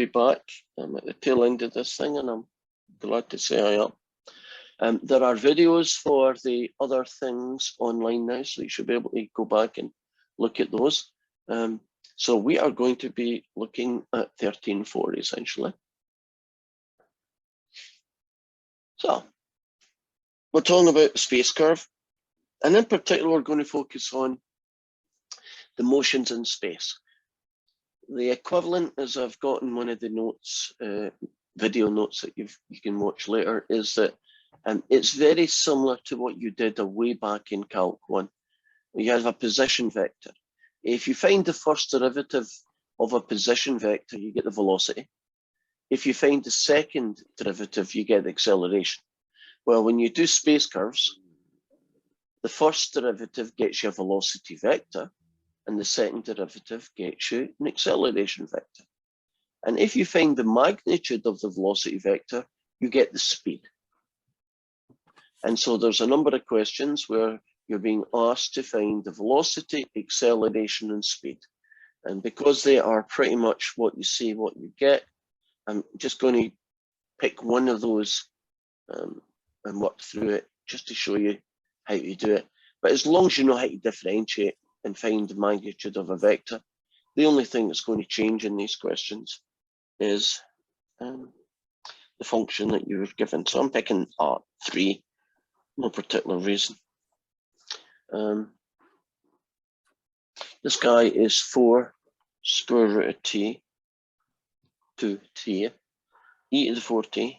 be back. I'm at the tail end of this thing, and I'm glad to say I am. There are videos for the other things online now, so you should be able to go back and look at those. So we are going to be looking at 13.4 essentially. So we're talking about the space curve, and in particular, we're going to focus on the motions in space. The equivalent, as I've got in one of the notes, video notes that you can watch later, is that it's very similar to what you did way back in Calc 1. You have a position vector. If you find the first derivative of a position vector, you get the velocity. If you find the second derivative, you get the acceleration. Well, when you do space curves, the first derivative gets you a velocity vector, and the second derivative gets you an acceleration vector. And if you find the magnitude of the velocity vector, you get the speed. And so there's a number of questions where you're being asked to find the velocity, acceleration, and speed. And because they are pretty much what you see, what you get, I'm just going to pick one of those and work through it just to show you how to do it. But as long as you know how to differentiate and find the magnitude of a vector, the only thing that's going to change in these questions is the function that you were given. So I'm picking R3, no particular reason. This guy is 4 square root of t to t, e to the 4t.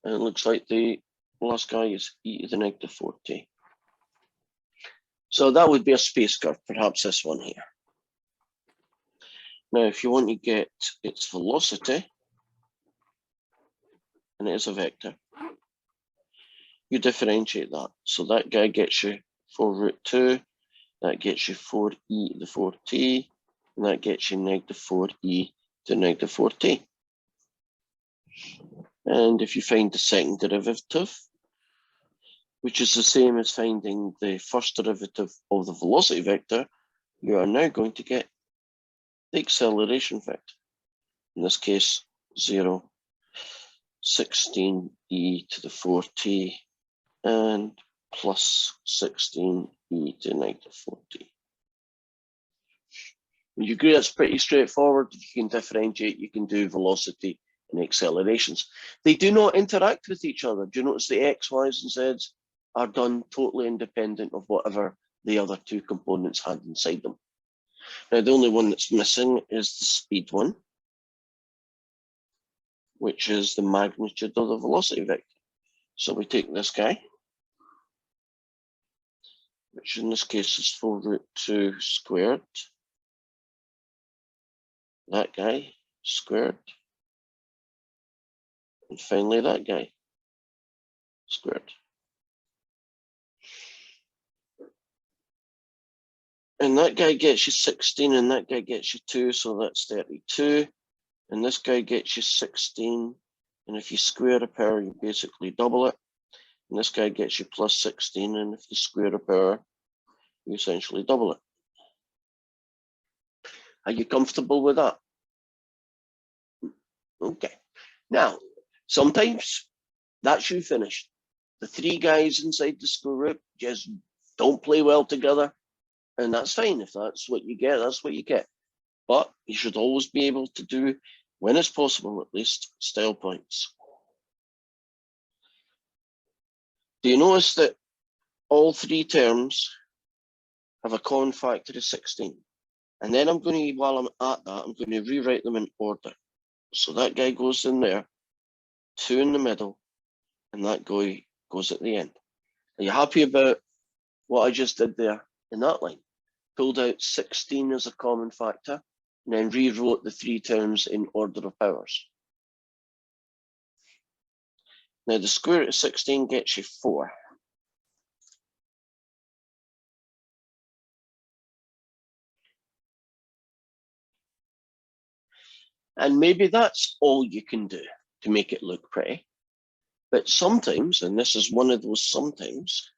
And it looks like the last guy is e to the negative 4t. So that would be a space curve, perhaps this one here. Now, if you want to get its velocity, and it is a vector, you differentiate that. So that guy gets you 4 root 2, that gets you 4e to the 4t, and that gets you negative 4e to negative 4t. And if you find the second derivative, which is the same as finding the first derivative of the velocity vector, you are now going to get the acceleration vector. In this case, 0, 16e to the 4t, and plus 16e to negative 4t. Would you agree that's pretty straightforward? If you can differentiate, you can do velocity and accelerations. They do not interact with each other. Do you notice the x, y's, and z's are done totally independent of whatever the other two components had inside them? Now, the only one that's missing is the speed one, which is the magnitude of the velocity vector. So we take this guy, which in this case is 4 root 2 squared. That guy squared. And finally that guy squared. And that guy gets you 16, and that guy gets you 2, so that's 32. And this guy gets you 16, and if you square a power, you basically double it. And this guy gets you plus 16, and if you square a power, you essentially double it. Are you comfortable with that? Okay. Now, sometimes that's you finished. The three guys inside the square root just don't play well together. And that's fine. If that's what you get, that's what you get. But you should always be able to do, when it's possible, at least style points. Do you notice that all three terms have a common factor of 16? And then I'm going to, while I'm at that, I'm going to rewrite them in order. So that guy goes in there, 2 in the middle, and that guy goes at the end. Are you happy about what I just did there in that line? Pulled out 16 as a common factor, and then rewrote the three terms in order of powers. Now the square root of 16 gets you 4. And maybe that's all you can do to make it look pretty. But sometimes, and this is one of those sometimes,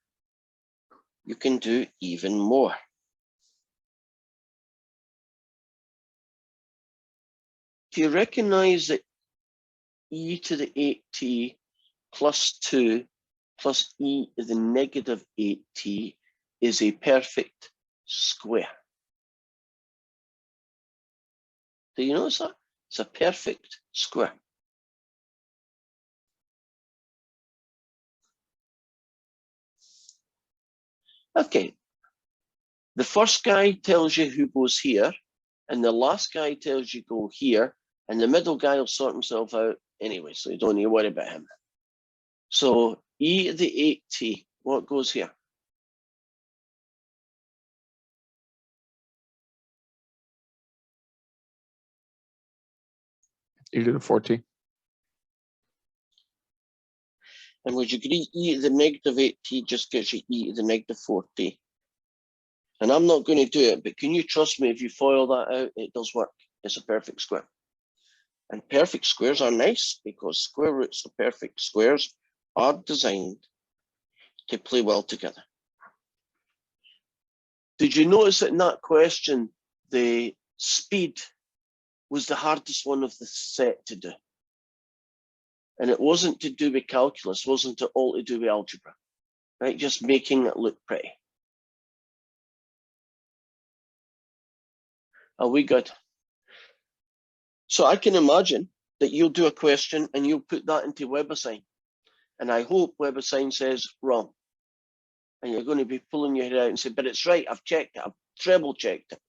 you can do even more. do you recognize that e to the 8t plus 2 plus e to the negative 8t is a perfect square? Do you notice that? It's a perfect square. Okay. The first guy tells you who goes here, and the last guy tells you go here, and the middle guy will sort himself out anyway, so you don't need to worry about him. So e to the 8t, what goes here? E to the 4t. And would you agree e to the negative 8t just gives you e to the negative 4t? And I'm not going to do it, but can you trust me, if you FOIL that out, it does work. It's a perfect square. And perfect squares are nice because square roots of perfect squares are designed to play well together. Did you notice that in that question, the speed was the hardest one of the set to do? And it wasn't to do with calculus, wasn't it all to do with algebra, right? Just making it look pretty. Are we good? So I can imagine that you'll do a question and you'll put that into WebAssign. And I hope WebAssign says wrong. And you're going to be pulling your head out and say, but it's right, I've checked it, I've treble checked it.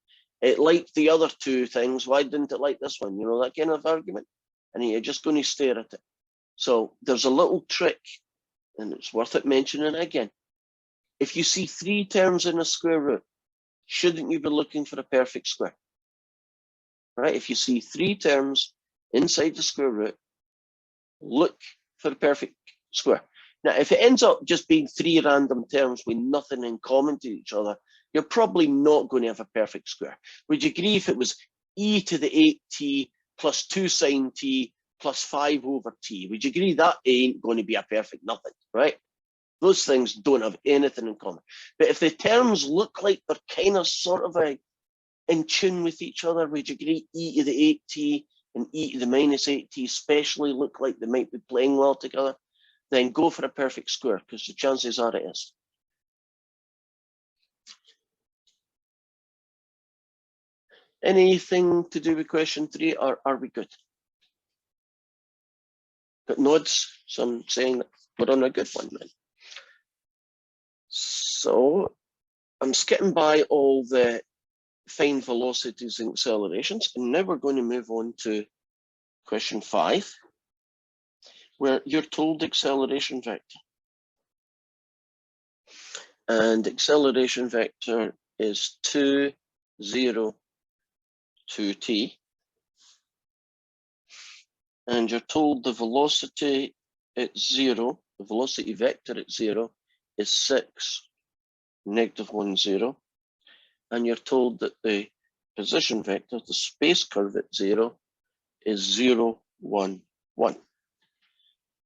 It liked the other two things, why didn't it like this one? You know, that kind of argument. And you're just going to stare at it. So there's a little trick, and it's worth it mentioning again. If you see 3 terms in a square root, shouldn't you be looking for a perfect square? Right? If you see 3 terms inside the square root, look for a perfect square. Now, if it ends up just being 3 random terms with nothing in common to each other, you're probably not going to have a perfect square. Would you agree if it was e to the 8t plus 2 sine t plus 5 over t? Would you agree that ain't going to be a perfect nothing, right? Those things don't have anything in common. But if the terms look like they're kind of sort of in tune with each other, would you agree e to the 8t and e to the minus 8t especially look like they might be playing well together? Then go for a perfect square, because the chances are it is. Anything to do with question 3, or are we good? Got nods, so I'm saying that we're on a good one then. So I'm skipping by all the find velocities and accelerations, and now we're going to move on to question 5, where you're told acceleration vector. And acceleration vector is 2, 0, 2t. And you're told the velocity at 0, the velocity vector at 0 is 6, negative 1, 0. And you're told that the position vector, the space curve at 0, is 0, 1, 1.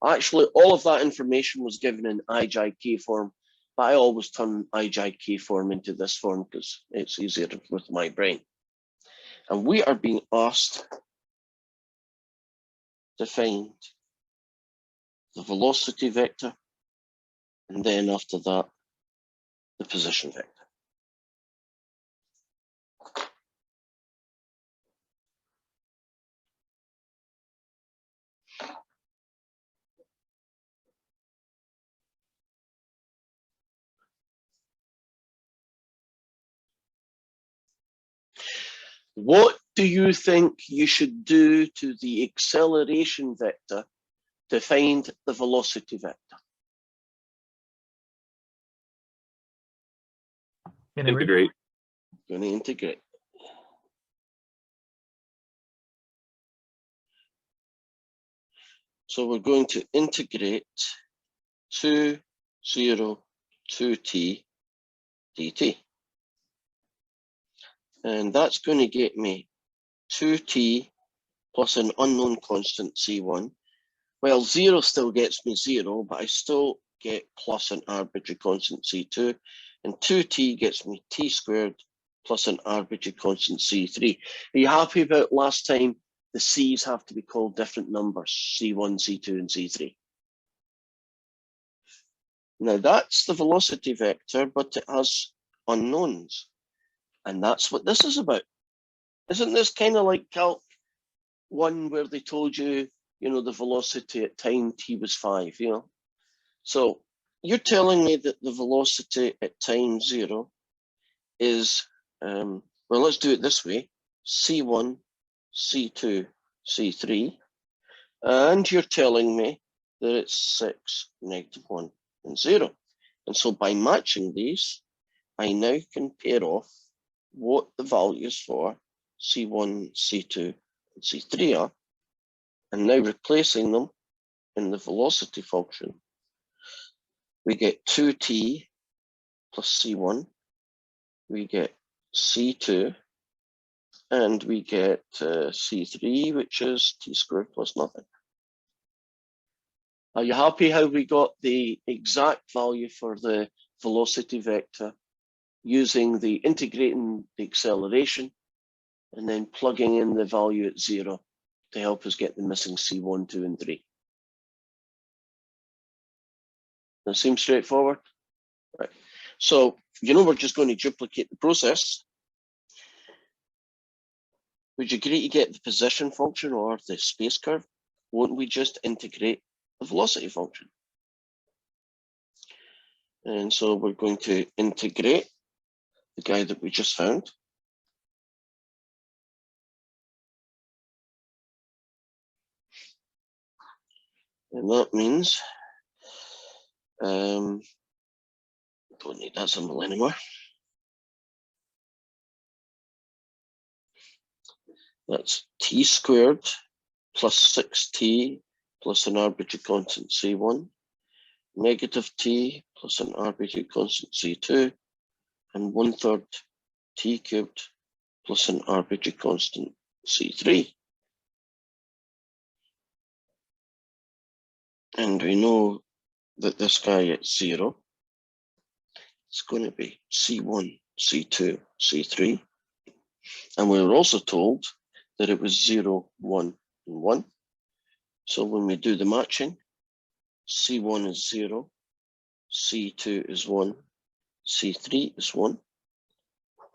Actually, all of that information was given in IJK form, but I always turn IJK form into this form because it's easier with my brain. And we are being asked to find the velocity vector, and then after that, the position vector. What do you think you should do to the acceleration vector to find the velocity vector? Integrate. Going to integrate. So we're going to integrate 2, 0, 2t dt. And that's going to get me 2t plus an unknown constant c1. Well, 0 still gets me 0, but I still get plus an arbitrary constant c2. And 2t gets me t squared plus an arbitrary constant c3. Are you happy about last time the C's have to be called different numbers, C1, C2, and C3. Now that's the velocity vector, but it has unknowns. And that's what this is about. Isn't this kind of like Calc 1 where they told you, the velocity at time t was 5, So you're telling me that the velocity at time 0 is, well, let's do it this way, C1, C2, C3. And you're telling me that it's 6, -1, and 0. And so by matching these, I now can pair off what the values for C1, C2, and C3 are, and now replacing them in the velocity function, we get 2t plus C1, we get C2, and we get C3, which is t squared plus nothing. Are you happy how we got the exact value for the velocity vector using the integrating the acceleration and then plugging in the value at 0 to help us get the missing C1, 2, and 3? That seems straightforward. Right. So, we're just going to duplicate the process. Would you agree to get the position function or the space curve? Won't we just integrate the velocity function? And so we're going to integrate the guy that we just found. And that means, don't need that symbol anymore. That's t squared plus 6t plus an arbitrary constant C1, negative t plus an arbitrary constant C2, and 1/3 t cubed plus an arbitrary constant C3. And we know that this guy at 0 is going to be C1, C2, C3. And we were also told that it was 0, 1, and 1. So when we do the matching, C1 is 0, C2 is 1, C3 is 1.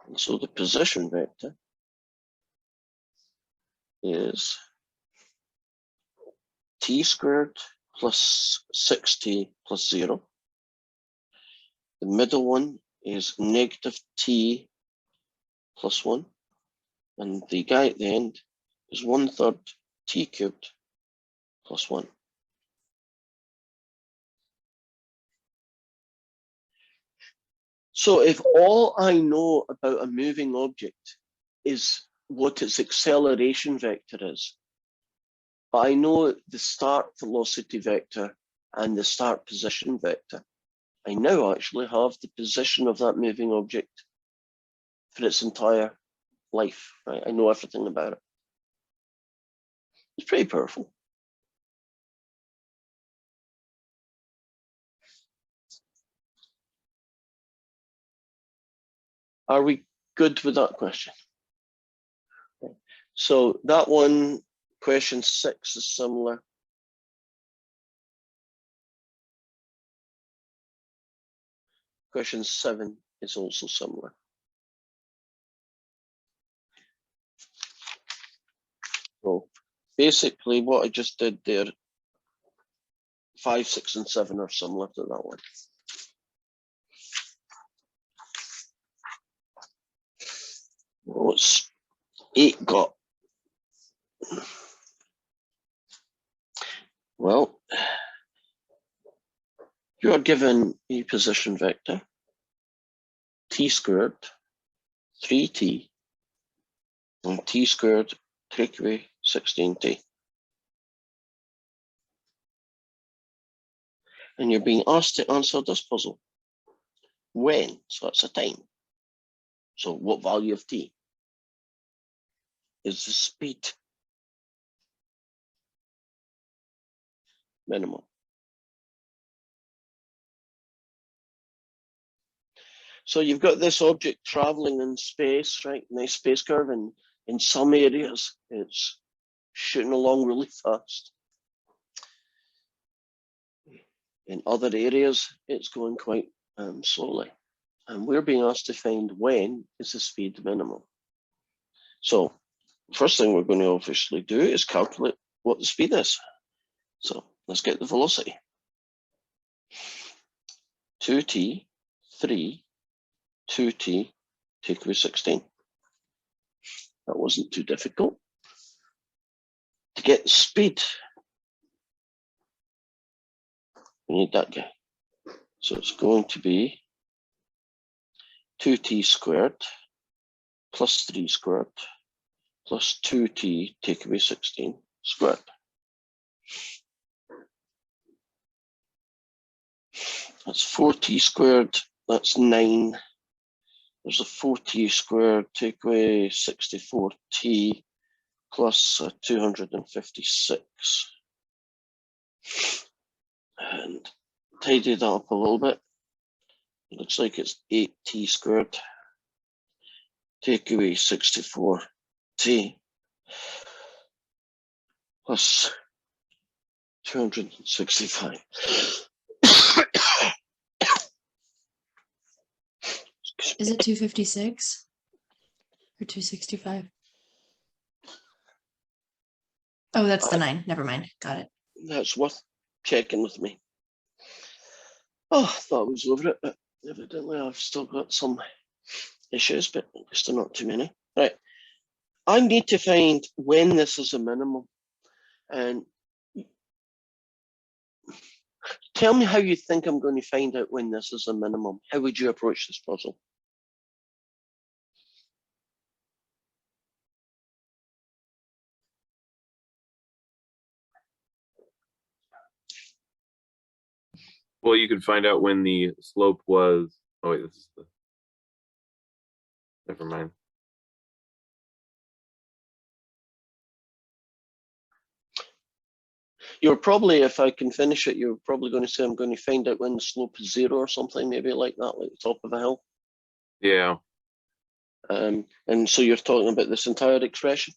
And so the position vector is t squared plus 6t plus 0. The middle one is negative t plus 1. And the guy at the end is 1/3 t cubed plus 1. So if all I know about a moving object is what its acceleration vector is, but I know the start velocity vector and the start position vector, I now actually have the position of that moving object for its entire life, right? I know everything about it. It's pretty powerful. Are we good with that question? So that one, question 6 is similar. Question 7 is also similar. So basically what I just did there, 5, 6, and 7 are similar to that one. What's 8 got? Well, you are given a position vector, t squared, 3t, and t squared take away 16t. And you're being asked to answer this puzzle. When? So it's a time. So what value of t is the speed minimum? So you've got this object traveling in space, right? Nice space curve, and in some areas it's shooting along really fast. In other areas, it's going quite slowly. And we're being asked to find when is the speed minimum. So first thing we're going to obviously do is calculate what the speed is. So let's get the velocity. 2t, 3, 2t, take away 16. That wasn't too difficult. To get the speed, we need that guy. So it's going to be 2t squared plus 3 squared plus 2t take away 16 squared. That's 4t squared, that's 9. There's a 4t squared, take away 64t plus 256. And tidy that up a little bit. It looks like it's 8t squared, take away 64t plus 265. Is it 256 or 265? Oh, that's the 9. Never mind. Got it. That's worth checking with me. Oh, I thought I was over it, but evidently I've still got some issues, but at least they're not too many. Right. I need to find when this is a minimum. And tell me how you think I'm going to find out when this is a minimum. How would you approach this puzzle? Well, you could find out when the slope was. Oh wait, this is the. Never mind. You're probably, if I can finish it, you're probably going to say I'm going to find out when the slope is 0 or something, maybe like that, like the top of a hill. Yeah. And so you're talking about this entire expression?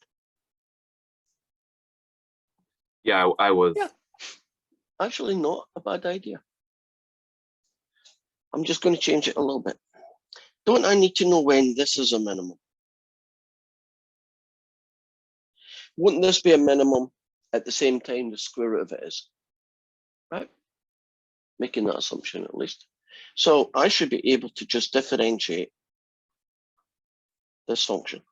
Yeah, I was. Yeah. Actually, not a bad idea. I'm just going to change it a little bit. Don't I need to know when this is a minimum? Wouldn't this be a minimum at the same time the square root of it is? Right? Making that assumption at least. So I should be able to just differentiate this function.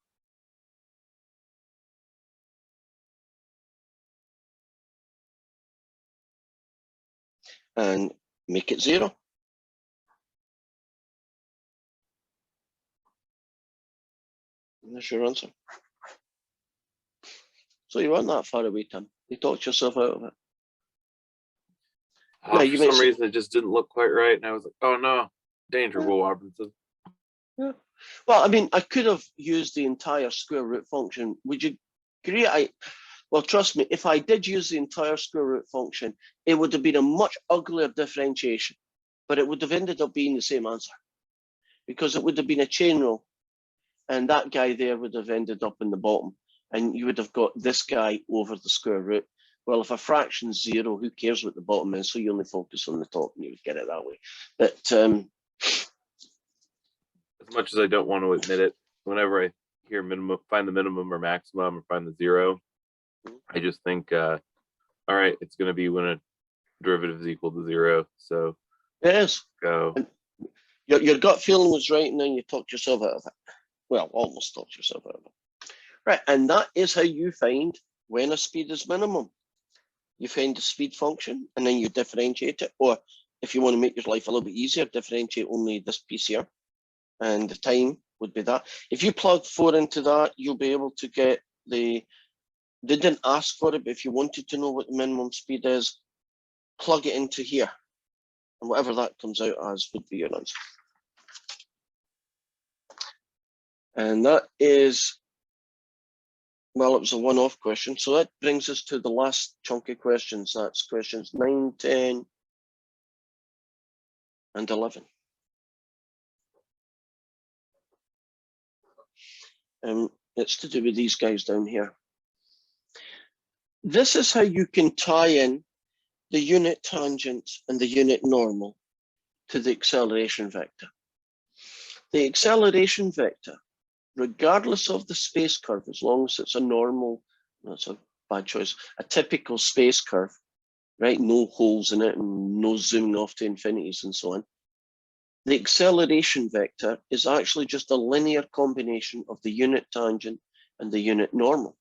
And make it 0. And there's your answer. So you weren't that far away, Tim. You talked yourself out of it. For some reason, it just didn't look quite right, and I was like, "Oh no, danger, Will Robinson." Yeah. Well, I mean, I could have used the entire square root function. Would you agree? Well, trust me, if I did use the entire square root function, it would have been a much uglier differentiation, but it would have ended up being the same answer because it would have been a chain rule, and that guy there would have ended up in the bottom, and you would have got this guy over the square root. Well, if a fraction's 0, who cares what the bottom is? So you only focus on the top, and you would get it that way. But as much as I don't want to admit it, whenever I hear minimum, find the minimum or maximum, or find the 0, I just think, all right, it's going to be when a derivative is equal to 0. So it is. Go. Your gut feeling was right, and then you talked yourself out of it. Well, almost talked yourself out of it. Right, and that is how you find when a speed is minimum. You find the speed function, and then you differentiate it. Or if you want to make your life a little bit easier, differentiate only this piece here. And the time would be that. If you plug 4 into that, you'll be able to get they didn't ask for it, but if you wanted to know what the minimum speed is, plug it into here. And whatever that comes out as would be your answer. And that is, well, it was a one-off question. So that brings us to the last chunk of questions. That's questions 9, 10, and 11. It's to do with these guys down here. This is how you can tie in the unit tangent and the unit normal to the acceleration vector. The acceleration vector, regardless of the space curve, as long as it's a normal, that's a bad choice, a typical space curve, right? No holes in it and no zooming off to infinities and so on. The acceleration vector is actually just a linear combination of the unit tangent and the unit normal.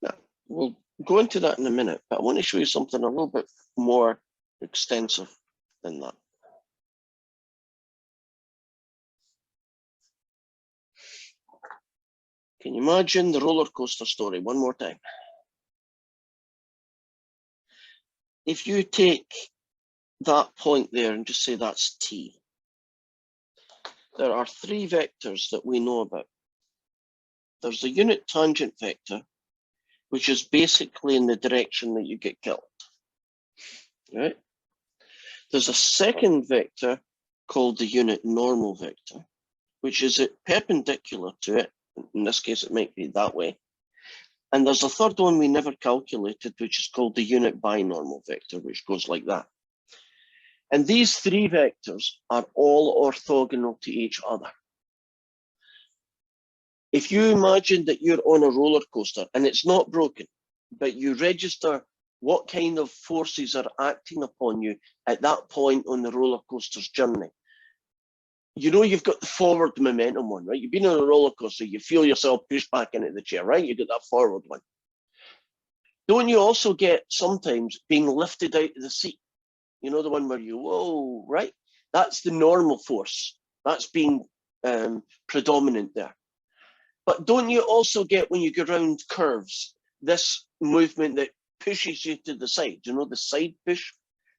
Now, we'll go into that in a minute, but I want to show you something a little bit more extensive than that. Can you imagine the roller coaster story one more time? If you take that point there and just say that's t, there are three vectors that we know about. There's the unit tangent vector, which is basically in the direction that you get killed, right? There's a second vector called the unit normal vector, which is perpendicular to it. In this case, it might be that way. And there's a third one we never calculated, which is called the unit binormal vector, which goes like that. And these three vectors are all orthogonal to each other. If you imagine that you're on a roller coaster and it's not broken, but you register what kind of forces are acting upon you at that point on the roller coaster's journey. You know you've got the forward momentum one, right? You've been on a roller coaster, you feel yourself pushed back into the chair, right? You get that forward one. Don't you also get sometimes being lifted out of the seat? You know, the one where you, whoa, right? That's the normal force. That's being predominant there. But don't you also get, when you go around curves, this movement that pushes you to the side, you know, the side push?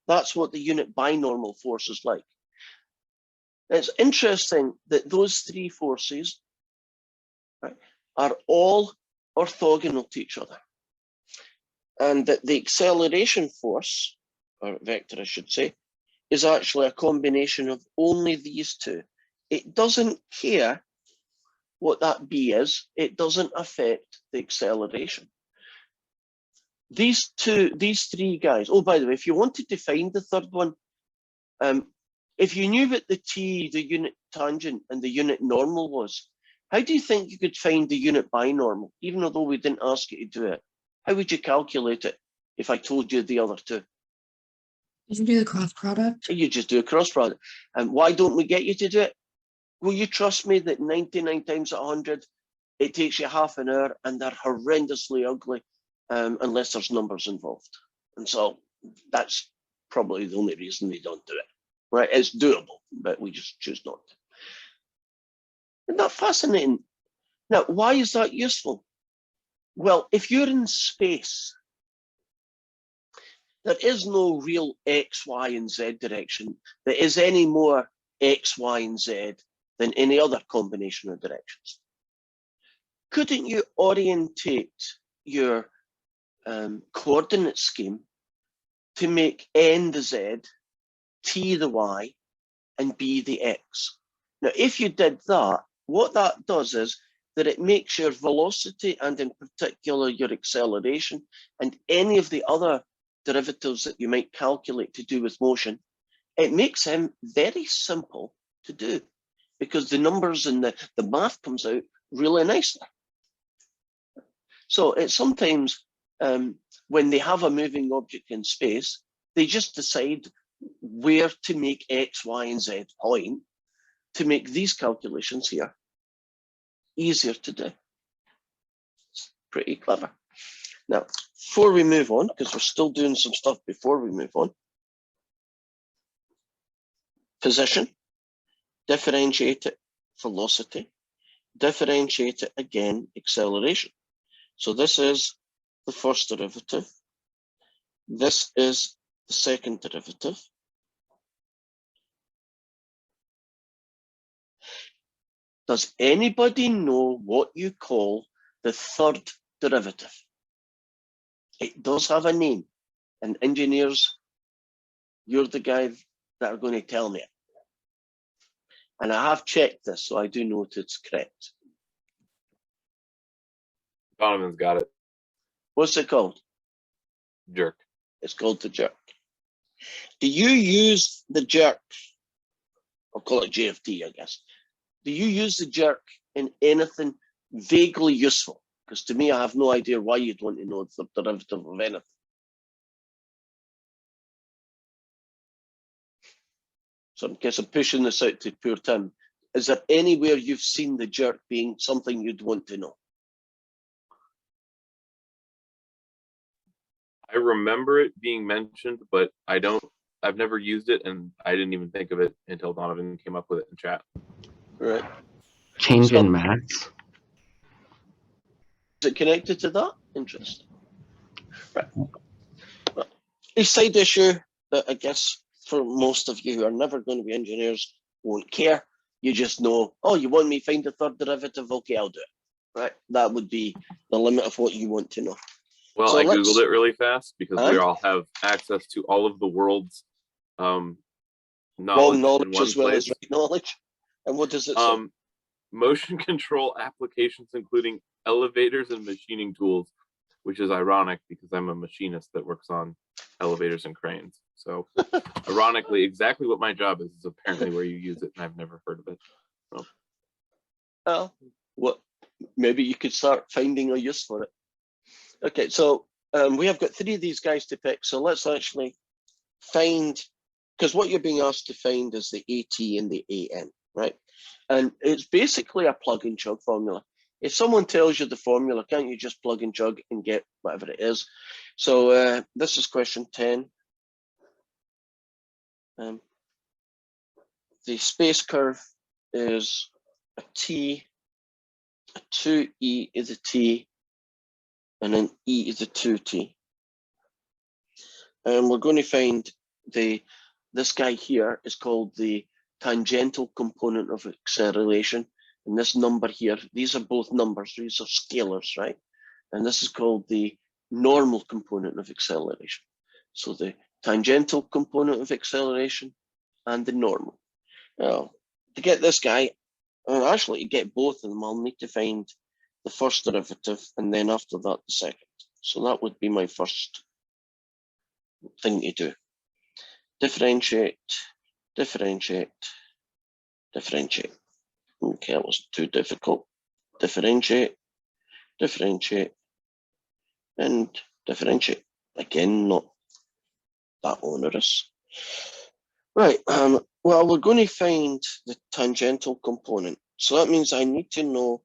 That's what the unit binormal force is like. It's interesting that those three forces, right, are all orthogonal to each other. And that the acceleration force, or vector I should say, is actually a combination of only these two. It doesn't care what that B is, it doesn't affect the acceleration. These three guys, oh, by the way, if you wanted to find the third one, if you knew what the t, the unit tangent, and the unit normal was, how do you think you could find the unit binormal, even though we didn't ask you to do it? How would you calculate it if I told you the other two? Did you do the cross product? You just do a cross product. And why don't we get you to do it? Will you trust me that 99 times out of 100, it takes you half an hour and they're horrendously ugly unless there's numbers involved. And so that's probably the only reason they don't do it. Right? It's doable, but we just choose not to. Isn't that fascinating? Now, why is that useful? Well, if you're in space, there is no real X, Y, and Z direction that is any more X, Y, and Z than any other combination of directions. Couldn't you orientate your coordinate scheme to make N the Z, T the Y, and B the X? Now, if you did that, what that does is that it makes your velocity, and in particular your acceleration, and any of the other derivatives that you might calculate to do with motion, it makes them very simple to do, because the numbers and the math comes out really nicely. So it's sometimes when they have a moving object in space, they just decide where to make X, Y, and Z point to make these calculations here easier to do. It's pretty clever. Now, before we move on, because we're still doing some stuff before we move on, position, differentiate it, velocity, differentiate it again, acceleration. So this is the first derivative. This is the second derivative. Does anybody know what you call the third derivative? It does have a name, and engineers, you're the guy that are going to tell me it. And I have checked this, so I do know it's correct. Donovan's got it. What's it called? Jerk. It's called the jerk. Do you use the jerk? I'll call it JFD, I guess. Do you use the jerk in anything vaguely useful? Because to me, I have no idea why you'd want to know the derivative of anything. So in case I'm pushing this out to poor Tim, is there anywhere you've seen the jerk being something you'd want to know? I remember it being mentioned, but I've never used it, and I didn't even think of it until Donovan came up with it in chat. Right. Change So- in max. Is it connected to that? Interesting. Right. Well, a side issue that I guess for most of you who are never going to be engineers won't care. You just know, oh, you want me to find the third derivative? Okay, I'll do it. Right. That would be the limit of what you want to know. Well, So I let's- Googled it really fast because we And? all have access to all of the world's Wrong knowledge in knowledge one as well place. as right knowledge. And what does it say? Motion control applications, including elevators and machining tools, which is ironic because I'm a machinist that works on elevators and cranes. So ironically, exactly what my job is apparently where you use it, and I've never heard of it. So. Well, what? Maybe you could start finding a use for it. Okay, so we have got 3 of these guys to pick. So let's actually find, because what you're being asked to find is the AT and the AN, right? And it's basically a plug and chug formula. If someone tells you the formula, can't you just plug and chug and get whatever it is? So this is question 10. The space curve is a T, a 2E is a T, and an E is a 2T. And we're going to find this guy here is called the tangential component of acceleration. And this number here, these are both numbers, these are scalars, right? And this is called the normal component of acceleration. So the tangential component of acceleration and the normal. Now, to get this guy, and actually to get both of them, I'll need to find the first derivative and then after that the second. So that would be my first thing to do. Differentiate, differentiate, differentiate. Okay, that wasn't too difficult. Differentiate, differentiate, and differentiate. Again, not that onerous. Right, well, we're going to find the tangential component. So that means I need to know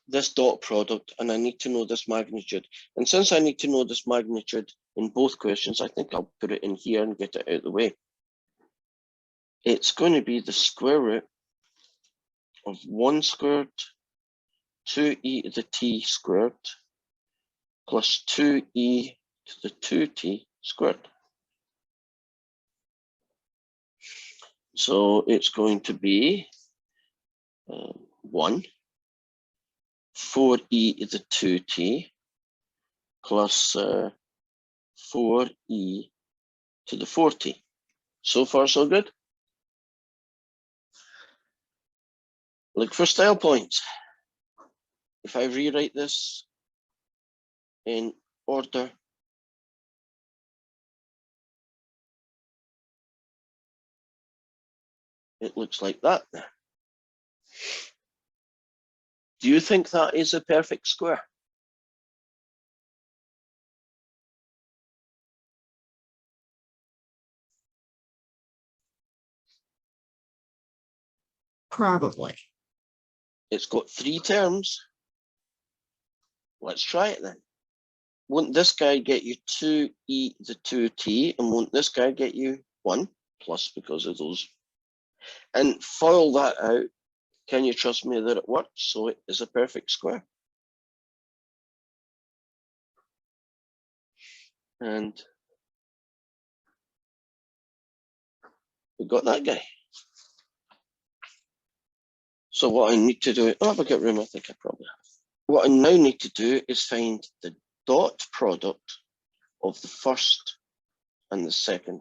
this dot product and I need to know this magnitude. And since I need to know this magnitude in both questions, I think I'll put it in here and get it out of the way. It's going to be the square root of 1 squared 2e to the t squared plus 2e to the 2t squared. So it's going to be 1 4e to the 2t plus 4e to the 4t. So far, so good. Look for style points. If I rewrite this in order, it looks like that. Do you think that is a perfect square? Probably. It's got 3 terms. Let's try it then. Won't this guy get you 2e to the 2t, and won't this guy get you 1 plus because of those? And FOIL that out. Can you trust me that it works? So it is a perfect square. And we got that guy. So what I need to do, oh, if I get room, I think I probably have. What I now need to do is find the dot product of the first and the second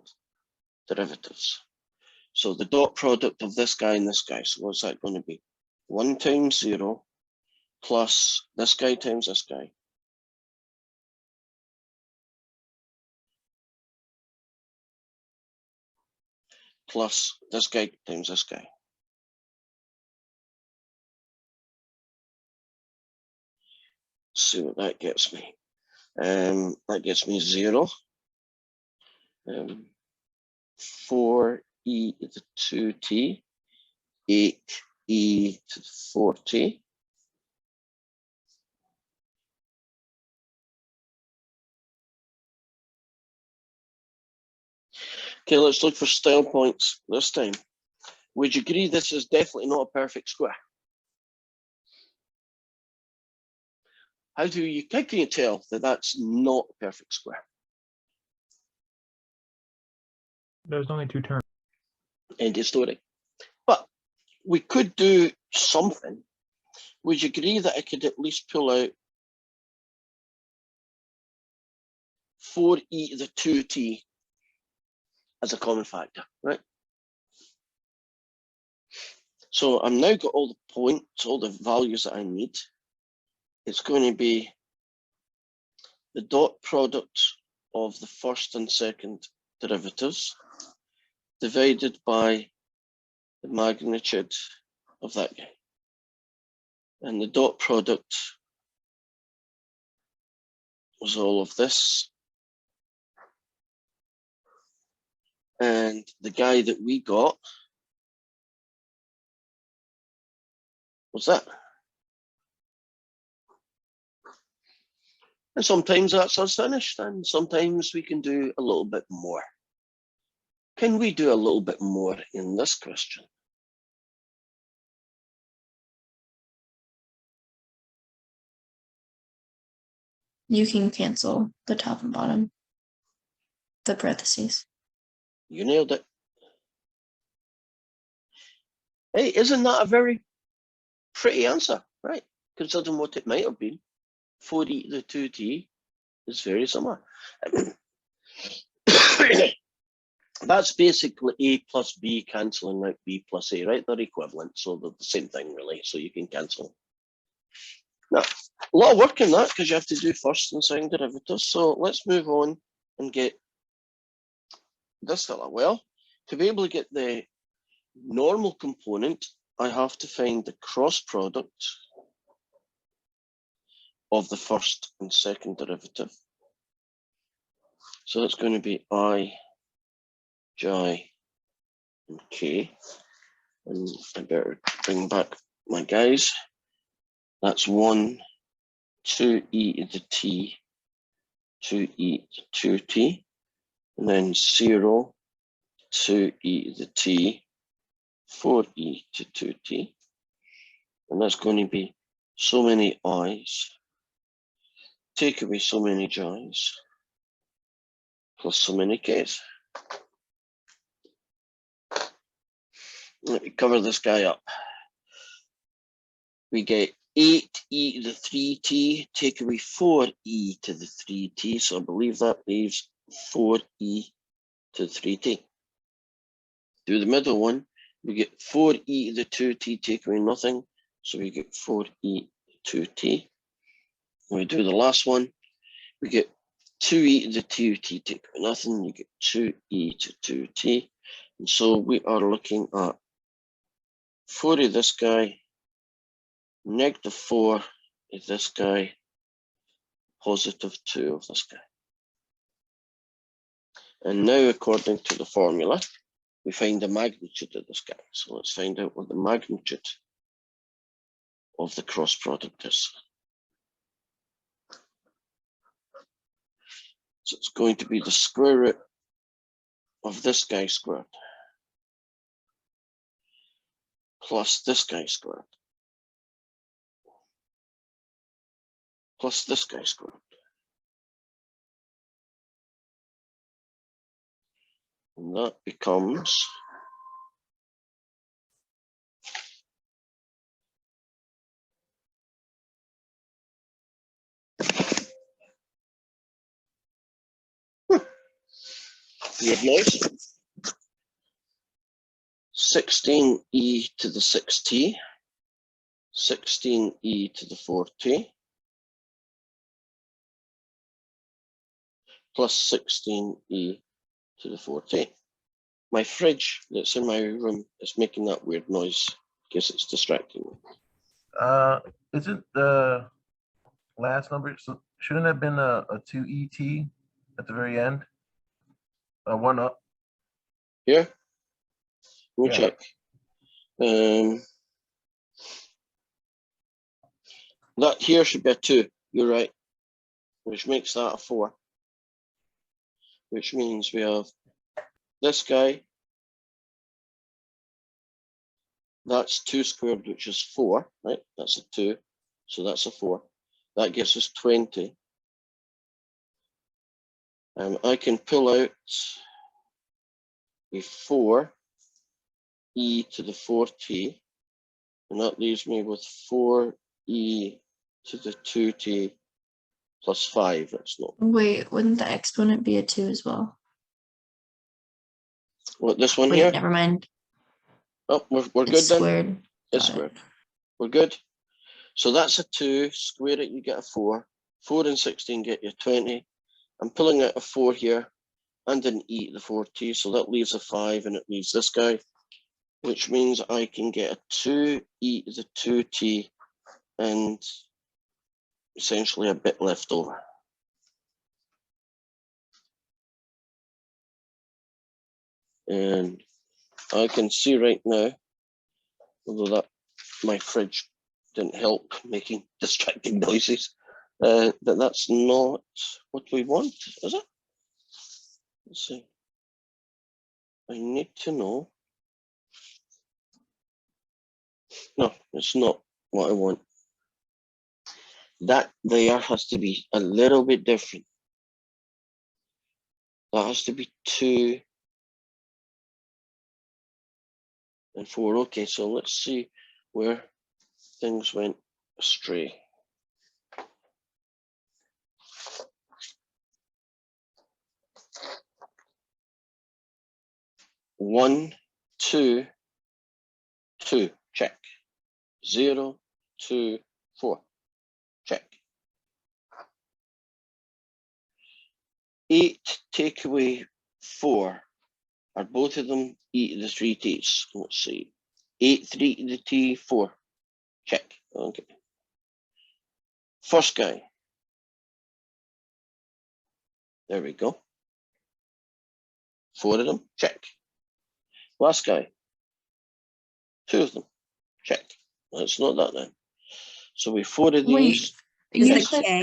derivatives. So the dot product of this guy and this guy. So what's that going to be? 1 times 0 plus this guy times this guy. Plus this guy times this guy. See what that gets me. That gets me 0. 4e to the 2t, 8e to the 4t. Okay, let's look for style points this time. Would you agree this is definitely not a perfect square? How can you tell that that's not a perfect square? There's only 2 terms. End of story. But we could do something. Would you agree that I could at least pull out 4e to the 2t as a common factor, right? So I've now got all the points, all the values that I need. It's going to be the dot product of the first and second derivatives divided by the magnitude of that guy. And the dot product was all of this. And the guy that we got was that. And sometimes that's us finished, and sometimes we can do a little bit more. Can we do a little bit more in this question? You can cancel the top and bottom, the parentheses. You nailed it. Hey, isn't that a very pretty answer, right? Considering what it might have been. 4e to the 2t is very similar. That's basically a plus b cancelling out b plus a, right? They're equivalent, so they're the same thing really, so you can cancel. Now, a lot of work in that because you have to do first and second derivatives. So let's move on and get this fella. Well, to be able to get the normal component, I have to find the cross product of the first and second derivative. So that's going to be I, j, and k. And I better bring back my guys. That's 1, 2e to the t, 2e to 2t, and then 0, 2e to the t, 4e to 2t. And that's going to be so many i's, take away so many j's, plus so many k's. Let me cover this guy up. We get 8e to the 3t, take away 4e to the 3t, so I believe that leaves 4e to the 3t. Do the middle one, we get 4e to the 2t, take away nothing, so we get 4e to 2t. When we do the last one, we get 2e to the 2t, take away nothing, you get 2e to 2t. And so we are looking at 4 of this guy, negative 4 of this guy, positive 2 of this guy. And now, according to the formula, we find the magnitude of this guy. So let's find out what the magnitude of the cross product is. So it's going to be the square root of this guy squared plus this guy squared plus this guy squared. And that becomes weird noise. 16e to the 6t. 16e to the 4t plus 16e to the 4t. My fridge that's in my room is making that weird noise because it's distracting me. Isn't the last number, so shouldn't have been a 2ET at the very end? One up. Here, we'll Yeah. check. That here should be a 2, you're right, which makes that a 4. Which means we have this guy, that's 2 squared, which is 4, right? That's a 2, so that's a 4. That gives us 20. I can pull out a 4e to the 4t, and that leaves me with 4e to the 2t plus 5. That's not Wait, wouldn't the exponent be a 2 as well? what this one Wait, here. never mind. Oh, we're It's good then. squared. It's Got it. squared. We're good. So that's a 2. Square it, you get a 4. 4 and 16 get you 20. I'm pulling out a 4 here and an e to the 4t, so that leaves a 5 and it leaves this guy, which means I can get a 2e to the 2t and essentially a bit left over. And I can see right now, although that my fridge didn't help making distracting noises, that that's not what we want, is it? Let's see. I need to know. No, it's not what I want. That there has to be a little bit different. That has to be 2 and 4. Okay, so let's see where things went astray. One, two, two, check. 0, 2, 4, check. 8 take away 4. Are both of them e to the 3t's? Let's see. 8, 3 to the t, 4. Check. Okay. First guy. There we go. 4 of them. Check. Last guy. 2 of them. Check. It's not that then. So we 4 of Wait, these. you Yes. click, K.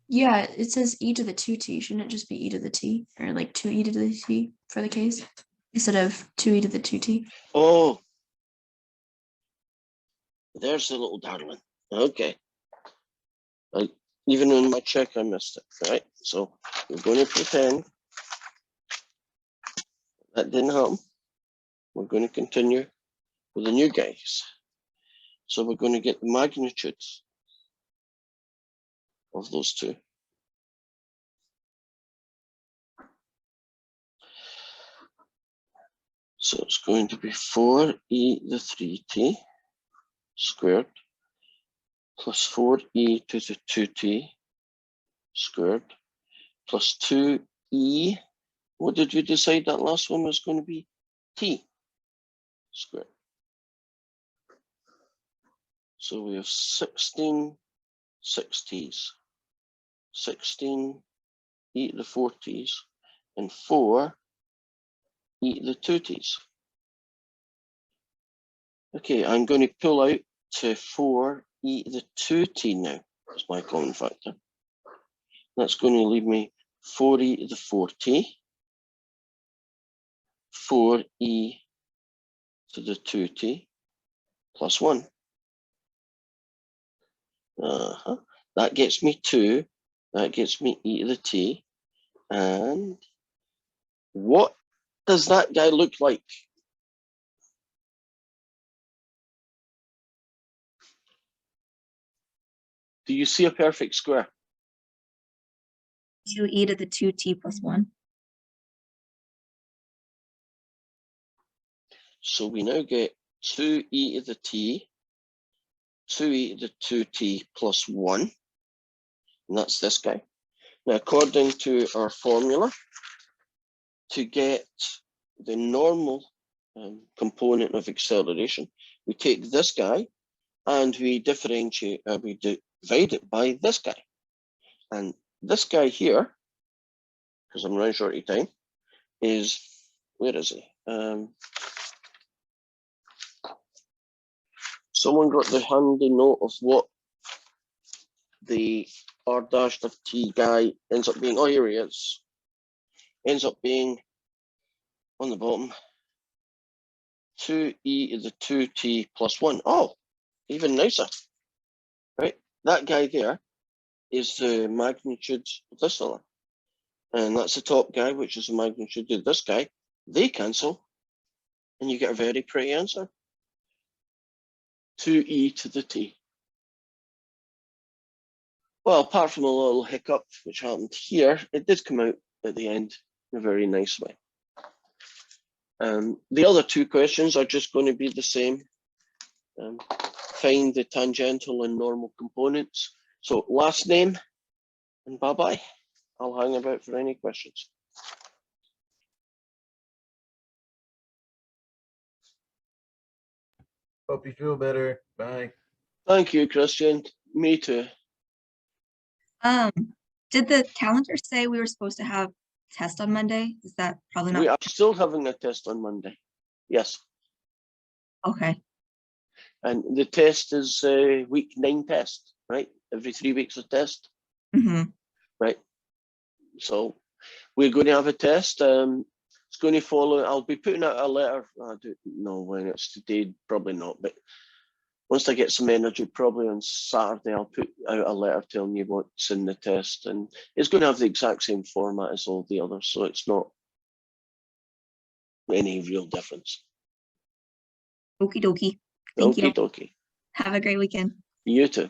yeah, it says e to the 2t. Shouldn't it just be e to the t, or like 2e to the t for the case instead of 2e to the 2t? Oh. There's the little darling. Okay. Even in my check, I missed it. Right. So we're going to pretend that didn't happen. We're going to continue with the new guys. So we're going to get the magnitudes of those two. So it's going to be 4e to the 3t squared plus 4e to the 2t squared plus 2e. What did we decide that last one was going to be? T squared. So we have 16 6t's, 16 e to the 4t's, and 4 e to the 2t's. Okay, I'm going to pull out to 4 e to the 2t now as my common factor. That's going to leave me 4e to the 4t, 4e to the 2t plus 1. That gets me 2. That gets me e to the t. And what does that guy look like? Do you see a perfect square? 2e to the 2t plus 1. So we now get 2e to the t 2e to the 2t plus 1. And that's this guy. Now, according to our formula, to get the normal component of acceleration, we take this guy and we differentiate, we divide it by this guy. And this guy here, because I'm running short of time, is, where is he? Someone got the handy note of what the r dash of t guy ends up being. Oh, here he is. Ends up being on the bottom 2e to the 2t plus 1. Oh, even nicer. Right? That guy there is the magnitude of this fella. And that's the top guy, which is the magnitude of this guy. They cancel, and you get a very pretty answer. 2e to the t. Well, apart from a little hiccup which happened here, it did come out at the end in a very nice way. The other two questions are just going to be the same. Find the tangential and normal components. So last name and bye-bye. I'll hang about for any questions. Hope you feel better. Bye. Thank you, Christian. Me too. Did the calendar say we were supposed to have test on Monday? Is that probably We not? are still having a test on Monday. Yes. Okay. And the test is week 9 test, right? Every 3 weeks a test, Hmm. right? So we're going to have a test. It's going to follow. I'll be putting out a letter. I don't know when it's today, probably not. But once I get some energy, probably on Saturday, I'll put out a letter telling you what's in the test. And it's going to have the exact same format as all the others. So it's not any real difference. Okie dokie. Thank you. Okie dokie. Have a great weekend. You too.